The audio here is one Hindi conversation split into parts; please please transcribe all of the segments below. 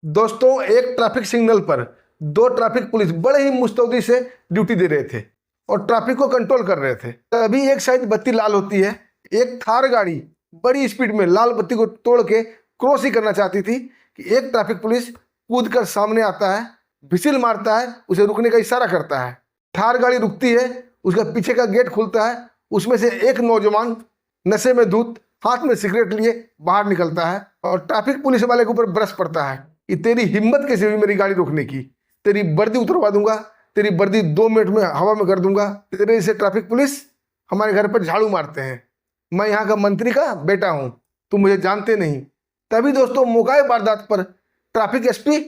दोस्तों, एक ट्रैफिक सिग्नल पर दो ट्रैफिक पुलिस बड़े ही मुस्तैदी से ड्यूटी दे रहे थे और ट्रैफिक को कंट्रोल कर रहे थे। तभी एक साइड बत्ती लाल होती है। एक थार गाड़ी बड़ी स्पीड में लाल बत्ती को तोड़ के क्रॉस ही करना चाहती थी कि एक ट्रैफिक पुलिस कूद कर सामने आता है, विसिल मारता है, उसे रुकने का इशारा करता है। थार गाड़ी रुकती है, उसका पीछे का गेट खुलता है, उसमें से एक नौजवान नशे में धुत हाथ में सिगरेट लिए बाहर निकलता है और ट्रैफिक पुलिस वाले के ऊपर बरस पड़ता है कि तेरी हिम्मत कैसे हुई मेरी गाड़ी रोकने की, तेरी वर्दी उतरवा दूंगा, तेरी वर्दी 2 मिनट में हवा में कर दूंगा, तेरे से ट्रैफिक पुलिस हमारे घर पर झाड़ू मारते हैं, मैं यहाँ का मंत्री का बेटा हूँ, तुम मुझे जानते नहीं। तभी दोस्तों मौका वारदात पर ट्रैफिक एसपी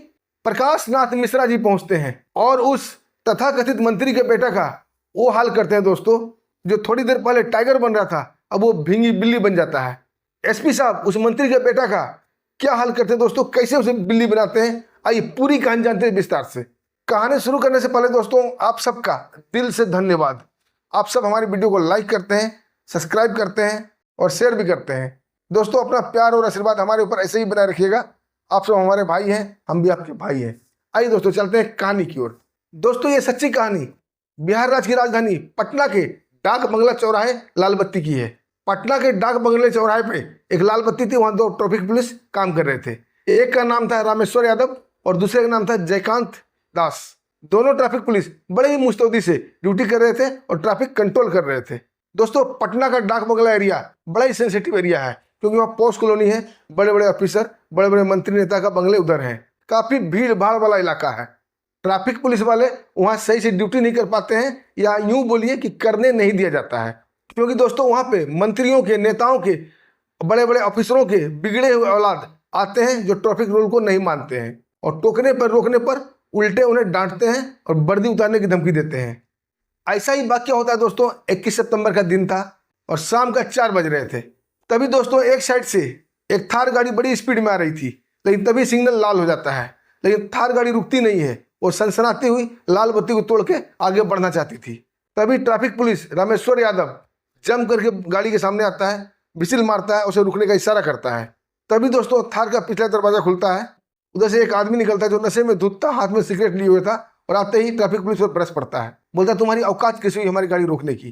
प्रकाश नाथ मिश्रा जी पहुंचते हैं और उस तथाकथित मंत्री के बेटा का वो हाल करते हैं दोस्तों, जो थोड़ी देर पहले टाइगर बन रहा था अब वो भींगी बिल्ली बन जाता है। एसपी साहब उस मंत्री के बेटा का क्या हाल करते हैं दोस्तों, कैसे उसे बिल्ली बनाते हैं, आइए पूरी कहानी जानते हैं विस्तार से। कहानी शुरू करने से पहले दोस्तों आप सबका दिल से धन्यवाद। आप सब हमारी वीडियो को लाइक करते हैं, सब्सक्राइब करते हैं और शेयर भी करते हैं। दोस्तों अपना प्यार और आशीर्वाद हमारे ऊपर ऐसे ही बनाए रखिएगा। आप सब हमारे भाई हैं, हम भी आपके भाई हैं। आइए दोस्तों चलते हैं कहानी की ओर। दोस्तों ये सच्ची कहानी बिहार राज्य की राजधानी पटना के डाक बंगला चौराहे लाल बत्ती की है। पटना के डाक बंगले चौराहे पे एक लाल बत्ती थी, वहाँ 2 ट्रैफिक पुलिस काम कर रहे थे। एक का नाम था रामेश्वर यादव और दूसरे का नाम था जयकांत दास। दोनों ट्रैफिक पुलिस बड़े ही मुस्तैदी से ड्यूटी कर रहे थे और ट्रैफिक कंट्रोल कर रहे थे। दोस्तों पटना का डाक बंगला एरिया बड़ा ही सेंसिटिव एरिया है, क्योंकि वहाँ पॉश कॉलोनी है, बड़े बड़े ऑफिसर, बड़े बड़े मंत्री नेता का बंगले उधर हैं। काफ़ी भीड़ भाड़ वाला इलाका है। ट्रैफिक पुलिस वाले वहाँ सही से ड्यूटी नहीं कर पाते हैं, या यूँ बोलिए कि करने नहीं दिया जाता है, क्योंकि दोस्तों वहाँ पे मंत्रियों के, नेताओं के, बड़े बड़े ऑफिसरों के बिगड़े हुए औलाद आते हैं जो ट्रैफिक रूल को नहीं मानते हैं और टोकने पर रोकने पर उल्टे उन्हें डांटते हैं और वर्दी उतारने की धमकी देते हैं। ऐसा ही वाकया होता है दोस्तों। 21 सितंबर का दिन था और शाम का 4 बज रहे थे। तभी दोस्तों एक साइड से एक थार गाड़ी बड़ी स्पीड में आ रही थी, लेकिन तभी सिग्नल लाल हो जाता है, लेकिन थार गाड़ी रुकती नहीं है और सनसनाती हुई लाल बत्ती को तोड़ के आगे बढ़ना चाहती थी। तभी ट्रैफिक पुलिस रामेश्वर यादव जम करके गाड़ी के सामने आता है, विसिल मारता है, उसे रुकने का इशारा करता है। तभी दोस्तों थार का पिछला दरवाजा खुलता है, उधर से एक आदमी निकलता है जो नशे में धुत था, हाथ में सिगरेट लिए हुए था, और आते ही ट्रैफिक पुलिस पर बरस पड़ता है। बोलता है तुम्हारी औकात कैसे हुई हमारी गाड़ी रोकने की,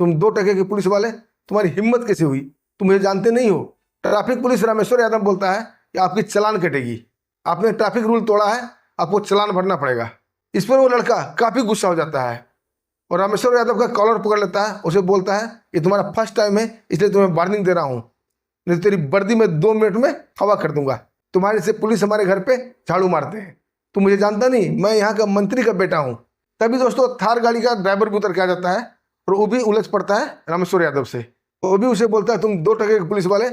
तुम 2 टके के पुलिस वाले, तुम्हारी हिम्मत कैसे हुई, तुम मुझे जानते नहीं हो। ट्रैफिक पुलिस रामेश्वर यादव बोलता है कि आपकी चालान कटेगी, आपने ट्रैफिक रूल तोड़ा है, आपको चालान भरना पड़ेगा। इस पर वो लड़का काफ़ी गुस्सा हो जाता है और रामेश्वर यादव का कॉलर पकड़ लेता है, उसे बोलता है ये तुम्हारा फर्स्ट टाइम है, इसलिए तुम्हें वार्निंग दे रहा हूँ, नहीं तेरी वर्दी में 2 मिनट में हवा कर दूंगा। तुम्हारे से पुलिस हमारे घर पे झाड़ू मारते हैं, तुम मुझे जानता नहीं, मैं यहाँ का मंत्री का बेटा हूँ। तभी दोस्तों थार गाड़ी का ड्राइवर भी उतर के आ जाता है और वो भी उलझ पड़ता है रामेश्वर यादव से। वो भी उसे बोलता है तुम 2 टके के पुलिस वाले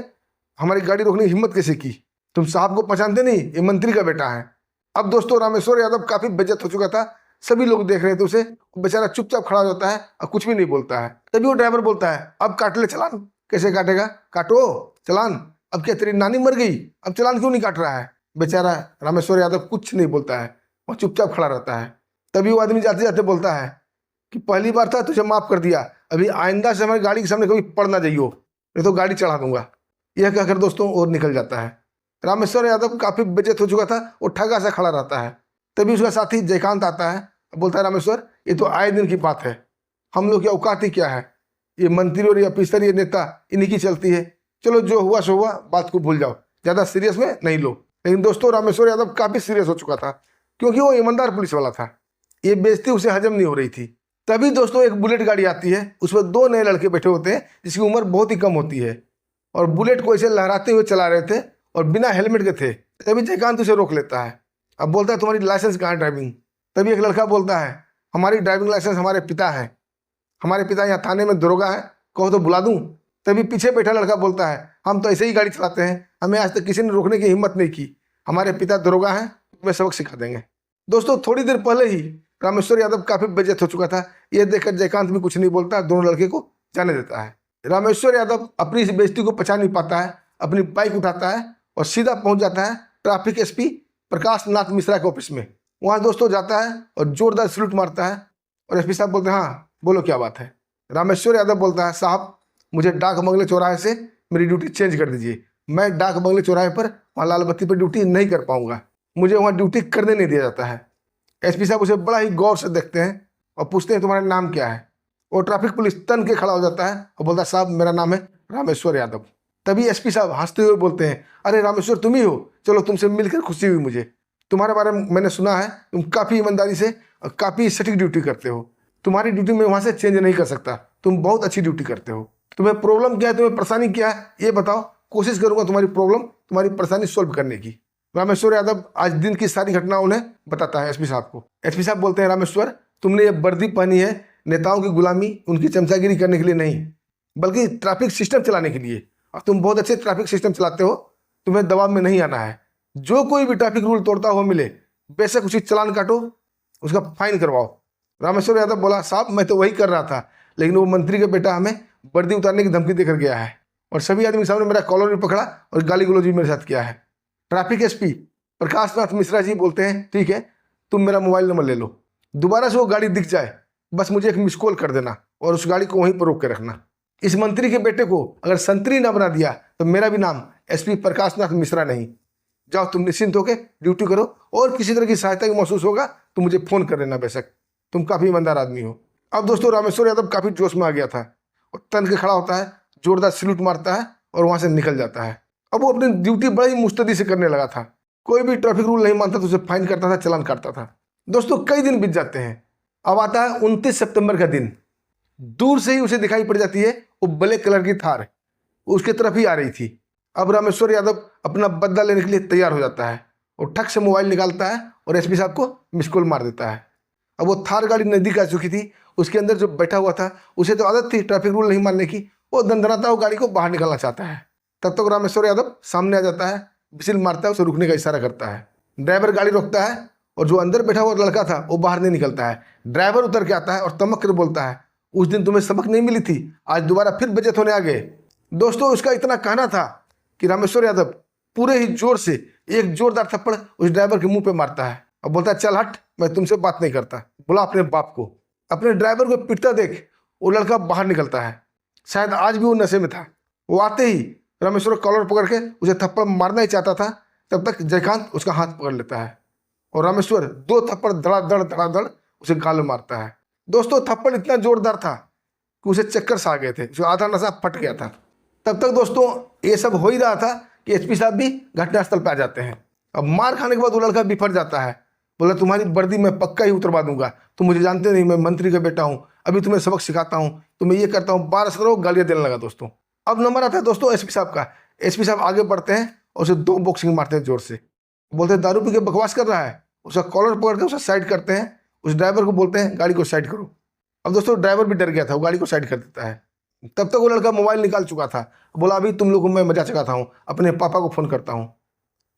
हमारी गाड़ी रोकने की हिम्मत कैसे की, तुम साहब को पहचानते नहीं, ये मंत्री का बेटा है। अब दोस्तों रामेश्वर यादव काफ़ी बेइज्जत हो चुका था, सभी लोग देख रहे थे उसे, बेचारा चुपचाप खड़ा हो जाता है और कुछ भी नहीं बोलता है। तभी वो ड्राइवर बोलता है अब काट ले चालान। कैसे काटेगा, काटो चालान, अब क्या तेरी नानी मर गई, अब चालान क्यों नहीं काट रहा है। बेचारा रामेश्वर यादव कुछ नहीं बोलता है और चुपचाप खड़ा रहता है। तभी वो आदमी जाते जाते बोलता है कि पहली बार था तुझे माफ़ कर दिया, अभी आइंदा से हमारी गाड़ी के सामने कभी पड़ ना जाइयो, नहीं तो गाड़ी चढ़ा दूंगा। यह कहकर दोस्तों और निकल जाता है। रामेश्वर यादव काफ़ी बेइज्जत हो चुका था, वो ठगा सा खड़ा रहता है। तभी उसका साथी जयकांत आता है, बोलता है रामेश्वर ये तो आए दिन की बात है, हम लोग की औकात ही क्या है, ये मंत्री और ये ऑफिसर, ये नेता, इन्हीं की चलती है, चलो जो हुआ सो हुआ, बात को भूल जाओ, ज़्यादा सीरियस में नहीं लो। लेकिन दोस्तों रामेश्वर यादव काफ़ी सीरियस हो चुका था, क्योंकि वो ईमानदार पुलिस वाला था, ये बेइज्जती उसे हजम नहीं हो रही थी। तभी दोस्तों एक बुलेट गाड़ी आती है, उसमें 2 नए लड़के बैठे होते हैं जिसकी उम्र बहुत ही कम होती है और बुलेट को ऐसे लहराते हुए चला रहे थे और बिना हेलमेट के थे। तभी जयकांत उसे रोक लेता है, अब बोलता है तुम्हारी लाइसेंस कहाँ है ड्राइविंग। तभी एक लड़का बोलता है हमारी ड्राइविंग लाइसेंस हमारे पिता है, हमारे पिता यहाँ थाने में दरोगा है, कहो तो बुला दूँ। तभी पीछे बैठा लड़का बोलता है हम तो ऐसे ही गाड़ी चलाते हैं, हमें आज तक किसी ने रोकने की हिम्मत नहीं की, हमारे पिता दरोगा हैं, तुम्हें सबक सिखा देंगे। दोस्तों थोड़ी देर पहले ही रामेश्वर यादव काफ़ी बेइज्जत हो चुका था, यह देखकर जयकांत भी कुछ नहीं बोलता, दोनों लड़के को जाने देता है। रामेश्वर यादव अपनी इस बेइज्जती को पचा नहीं पाता है, अपनी बाइक उठाता है और सीधा पहुंच जाता है ट्रैफिक एसपी प्रकाश नाथ मिश्रा के ऑफिस में। वहाँ दोस्तों जाता है और जोरदार सल्यूट मारता है और एसपी साहब बोलते हैं हाँ बोलो क्या बात है। रामेश्वर यादव बोलता है साहब मुझे डाक बंगले चौराहे से मेरी ड्यूटी चेंज कर दीजिए, मैं डाक बंगले चौराहे पर वहाँ लाल बत्ती पर ड्यूटी नहीं कर पाऊंगा। मुझे वहाँ ड्यूटी करने नहीं दिया जाता है। एसपी साहब उसे बड़ा ही गौर से देखते हैं और पूछते हैं तुम्हारा नाम क्या है। और ट्रैफिक पुलिस तन के खड़ा हो जाता है और बोलता है साहब मेरा नाम है रामेश्वर यादव। तभी एसपी साहब हंसते हुए बोलते हैं अरे रामेश्वर तुम ही हो, चलो तुमसे मिलकर खुशी हुई मुझे। तुम्हारे बारे में मैंने सुना है तुम काफ़ी ईमानदारी से और काफ़ी सटीक ड्यूटी करते हो। तुम्हारी ड्यूटी में वहाँ से चेंज नहीं कर सकता, तुम बहुत अच्छी ड्यूटी करते हो। तुम्हें प्रॉब्लम क्या है, तुम्हें परेशानी क्या है ये बताओ, कोशिश करूँगा तुम्हारी प्रॉब्लम तुम्हारी परेशानी सोल्व करने की। रामेश्वर यादव आज दिन की सारी घटना उन्हें बताता है एसपी साहब को। एसपी साहब बोलते हैं रामेश्वर तुमने ये वर्दी पहनी है नेताओं की गुलामी उनकी चमचागिरी करने के लिए नहीं, बल्कि ट्रैफिक सिस्टम चलाने के लिए। और तुम बहुत अच्छे ट्रैफिक सिस्टम चलाते हो, तुम्हें दबाव में नहीं आना है। जो कोई भी ट्रैफिक रूल तोड़ता हुआ मिले बेशक उसी चालान काटो, उसका फाइन करवाओ। रामेश्वर यादव बोला साहब मैं तो वही कर रहा था, लेकिन वो मंत्री का बेटा हमें वर्दी उतारने की धमकी देकर गया है और सभी आदमी सामने मेरा कॉलर भी पकड़ा और गाली गलौज भी मेरे साथ किया है। ट्रैफिक एसपी प्रकाश नाथ मिश्रा जी बोलते हैं ठीक है तुम मेरा मोबाइल नंबर ले लो, दोबारा से वो गाड़ी दिख जाए बस मुझे एक मिस कॉल कर देना और उस गाड़ी को वहीं पर रोक के रखना। इस मंत्री के बेटे को अगर संतरी ना बना दिया तो मेरा भी नाम एसपी प्रकाश नाथ मिश्रा नहीं। जाओ तुम निश्चिंत होकर ड्यूटी करो और किसी तरह की सहायता की महसूस होगा तो मुझे फ़ोन कर देना, बेशक तुम काफ़ी ईमानदार आदमी हो। अब दोस्तों रामेश्वर यादव काफ़ी जोश में आ गया था और तन के खड़ा होता है, जोरदार सैल्यूट मारता है और वहाँ से निकल जाता है। अब वो अपनी ड्यूटी बड़ी मुस्तैदी से करने लगा था। कोई भी ट्रैफिक रूल नहीं मानता तो उसे फाइन करता था, चालान काटता था। दोस्तों कई दिन बीत जाते हैं। अब आता है 29 सितंबर का दिन। दूर से ही उसे दिखाई पड़ जाती है वो ब्लैक कलर की थार उसके तरफ ही आ रही थी। अब रामेश्वर यादव अपना बदला लेने के लिए तैयार हो जाता है और ठक से मोबाइल निकालता है और एसपी साहब को मिस कॉल मार देता है। अब वो थार गाड़ी नज़दीक आ चुकी थी, उसके अंदर जो बैठा हुआ था उसे तो आदत थी ट्रैफिक रूल नहीं मानने की, वो दंदनाता वो गाड़ी को बाहर निकालना चाहता है। तब तक रामेश्वर यादव सामने आ जाता है, विसिल मारता है, उसे रुकने का इशारा करता है। ड्राइवर गाड़ी रोकता है और जो अंदर बैठा हुआ लड़का था वो बाहर नहीं निकलता है। ड्राइवर उतर के आता है और तमक कर बोलता है उस दिन तुम्हें सबक नहीं मिली थी, आज दोबारा फिर बेइज्जत होने आ गए। दोस्तों उसका इतना कहना था कि रामेश्वर यादव पूरे ही जोर से एक जोरदार थप्पड़ उस ड्राइवर के मुंह पे मारता है और बोलता है चल हट, मैं तुमसे बात नहीं करता, बोला अपने बाप को। अपने ड्राइवर को पिटता देख वो लड़का बाहर निकलता है, शायद आज भी वो नशे में था। वो आते ही रामेश्वर कॉलर पकड़ के उसे थप्पड़ मारना ही चाहता था, तब तक जयकांत उसका हाथ पकड़ लेता है और रामेश्वर 2 थप्पड़ धड़ाधड़ उसे गाल में मारता है। दोस्तों थप्पड़ इतना जोरदार था कि उसे चक्कर सा आ गए थे, उसे आधा नशा फट गया था। तब तक दोस्तों ये सब हो ही रहा था कि एसपी साहब भी घटनास्थल पर आ जाते हैं। अब मार खाने के बाद वो लड़का बिफर जाता है, बोला तुम्हारी वर्दी मैं पक्का ही उतरवा दूंगा, तुम मुझे जानते नहीं, मैं मंत्री का बेटा हूँ, अभी तुम्हें सबक सिखाता हूँ, तुम्हें ये करता हूँ, 12 17 गालियाँ देने लगा। दोस्तों अब नंबर आता है दोस्तों एसपी साहब का। एसपी साहब आगे बढ़ते हैं और उसे 2 बॉक्सिंग मारते हैं जोर से, बोलते हैं दारू पी के बकवास कर रहा है। उसका कॉलर पकड़ के उसे साइड करते हैं, उस ड्राइवर को बोलते हैं गाड़ी को साइड करो। अब दोस्तों ड्राइवर भी डर गया था, वो गाड़ी को साइड कर देता है। तब तक वो लड़का मोबाइल निकाल चुका था, बोला अभी तुम लोगों को मैं मजा चखाता हूँ, अपने पापा को फ़ोन करता हूँ।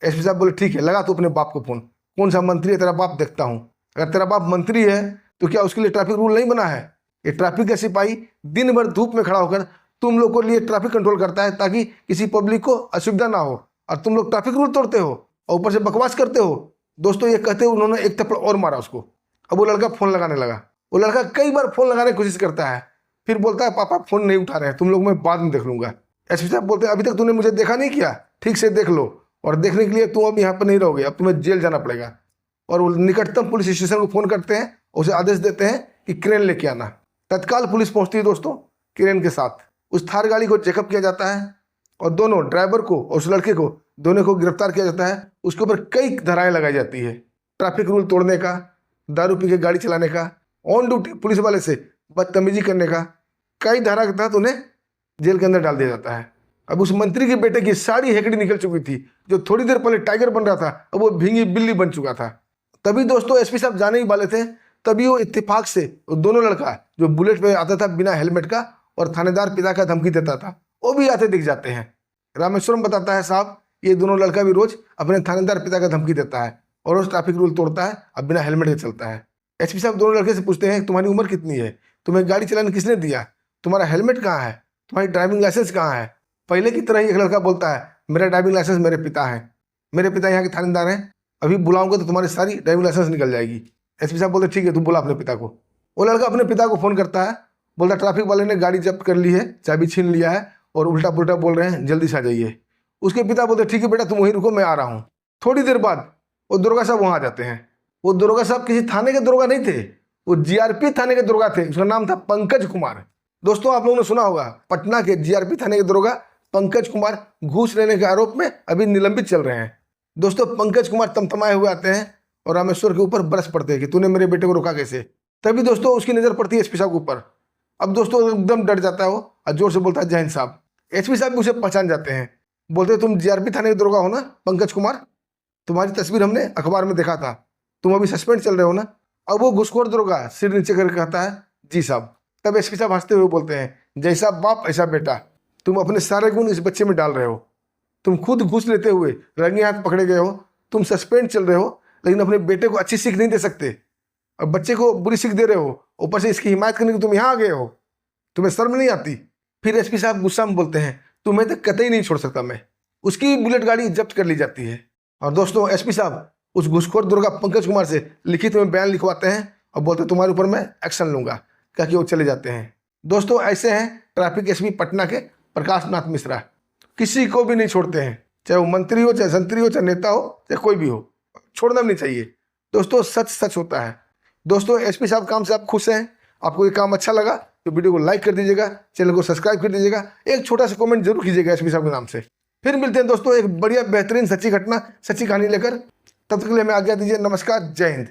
एसपी साहब बोले ठीक है, लगा तू अपने बाप को फ़ोन, कौन सा मंत्री है तेरा बाप, देखता हूँ। अगर तेरा बाप मंत्री है तो क्या उसके लिए ट्रैफिक रूल नहीं बना है? ये ट्रैफिक का सिपाही दिन भर धूप में खड़ा होकर तुम लोग को लिए ट्रैफिक कंट्रोल करता है ताकि किसी पब्लिक को असुविधा ना हो, और तुम लोग ट्रैफिक रूल तोड़ते हो और ऊपर से बकवास करते हो। दोस्तों ये कहते हुए उन्होंने एक थप्पड़ और मारा उसको। अब वो लड़का फ़ोन लगाने लगा। वो लड़का कई बार फ़ोन लगाने की कोशिश करता है, फिर बोलता है पापा फ़ोन नहीं उठा रहे हैं, तुम लोग मैं बाद में देख लूँगा। एसपी साहब बोलते हैं अभी तक तूने मुझे देखा नहीं किया, ठीक से देख लो, और देखने के लिए तुम अब यहाँ पर नहीं रहोगे, अब तुम्हें जेल जाना पड़ेगा। और वो निकटतम पुलिस स्टेशन को फ़ोन करते हैं, उसे आदेश देते हैं कि क्रेन लेके आना। तत्काल पुलिस पहुँचती है दोस्तों क्रेन के साथ। उस थार गाड़ी को चेकअप किया जाता है और दोनों ड्राइवर को और उस लड़के को दोनों को गिरफ्तार किया जाता है। उसके ऊपर कई धाराएं लगाई जाती है, ट्रैफिक रूल तोड़ने का, दारू पी के गाड़ी चलाने का, ऑन ड्यूटी पुलिस वाले से बदतमीजी करने का, कई धारा के तहत उन्हें जेल के अंदर डाल दिया जाता है। अब उस मंत्री के बेटे की सारी हेकड़ी निकल चुकी थी, जो थोड़ी देर पहले टाइगर बन रहा था अब वो भींगी बिल्ली बन चुका था। तभी दोस्तों एसपी साहब जाने ही वाले थे, तभी वो इत्तेफाक से वो दोनों लड़का जो बुलेट पे आता था बिना हेलमेट का और थानेदार पिता का धमकी देता था, वो भी आते दिख जाते हैं। रामेश्वरम बताता है साहब ये दोनों लड़का भी रोज अपने थानेदार पिता का धमकी देता है और रोज ट्रैफिक रूल तोड़ता है, अब बिना हेलमेट के चलता है। एसपी साहब दोनों लड़के से पूछते हैं तुम्हारी उम्र कितनी है, तुम्हें गाड़ी चलाने किसने दिया, तुम्हारा हेलमेट कहाँ है, तुम्हारी ड्राइविंग लाइसेंस कहाँ है? पहले की तरह ही एक लड़का बोलता है मेरा ड्राइविंग लाइसेंस मेरे पिता है, मेरे पिता यहाँ के थानेदार हैं, अभी बुलाऊंगा तो तुम्हारी सारी ड्राइविंग लाइसेंस निकल जाएगी। एसपी साहब बोलते ठीक है तुम बुला अपने पिता को। वो लड़का अपने पिता को फ़ोन करता है, बोलता ट्रैफिक वाले ने गाड़ी जब्त कर ली है, चाबी छीन लिया है और उल्टा पुल्टा बोल रहे हैं, जल्दी से आ जाइए। उसके पिता बोलते ठीक है बेटा तुम वहीं रुको, मैं आ रहा हूँ। थोड़ी देर बाद वो दरोगा साहब वहाँ आ जाते हैं। वो दरोगा साहब किसी थाने के दरोगा नहीं थे, वो जीआरपी थाने के दरोगा थे। उसका नाम था पंकज कुमार। दोस्तों आप लोगों ने सुना होगा, पटना के जीआरपी थाने के दरोगा पंकज कुमार घूस लेने के आरोप में अभी निलंबित चल रहे हैं। दोस्तों पंकज कुमार तमतमाए हुए आते हैं और रामेश्वर के ऊपर बरस पड़ते हैं कि तूने मेरे बेटे को रोका कैसे। तभी दोस्तों उसकी नज़र पड़ती है एसपी साहब के ऊपर। अब दोस्तों एकदम डर जाता है वो और जोर से बोलता है जय हिंद साहब। एसपी साहब भी उसे पहचान जाते हैं, बोलते हैं तुम जीआरपी थाने के दरोगा हो ना पंकज कुमार, तुम्हारी तस्वीर हमने अखबार में देखा था, तुम अभी सस्पेंड चल रहे हो ना। अब वो घुसखोर दरोगा सिर नीचे करके कहता है जी साहब। तब एसपी साहब हंसते हुए बोलते हैं जैसा बाप ऐसा बेटा, तुम अपने सारे गुण इस बच्चे में डाल रहे हो। तुम खुद घूस लेते हुए रंगे हाथ पकड़े गए हो, तुम सस्पेंड चल रहे हो, लेकिन अपने बेटे को अच्छी सीख नहीं दे सकते और बच्चे को बुरी सीख दे रहे हो। ऊपर से इसकी हिमायत करने के तुम यहाँ आ गए हो, तुम्हें शर्म नहीं आती। फिर एसपी साहब गुस्सा में बोलते हैं तुम्हें तो कतई नहीं छोड़ सकता मैं। उसकी बुलेट गाड़ी जब्त कर ली जाती है और दोस्तों एसपी साहब उस घुसखोर दरोगा पंकज कुमार से लिखित में बयान लिखवाते हैं और बोलते हैं तुम्हारे ऊपर मैं एक्शन लूंगा, कह के वो चले जाते हैं। दोस्तों ऐसे हैं ट्रैफिक एसपी पटना के प्रकाश नाथ मिश्रा, किसी को भी नहीं छोड़ते हैं, चाहे वो मंत्री हो, चाहे संतरी हो, चाहे नेता हो, चाहे कोई भी हो, छोड़ना भी नहीं चाहिए। दोस्तों सच सच होता है। दोस्तों एसपी साहब काम से आप खुश हैं, आपको ये काम अच्छा लगा तो वीडियो को लाइक कर दीजिएगा, चैनल को सब्सक्राइब कर दीजिएगा, एक छोटा सा कमेंट जरूर कीजिएगा एसपी साहब के नाम से। फिर मिलते हैं दोस्तों एक बढ़िया बेहतरीन सच्ची घटना, सच्ची कहानी लेकर। तब तक के लिए हमें आज्ञा दीजिए। नमस्कार, जय हिंद।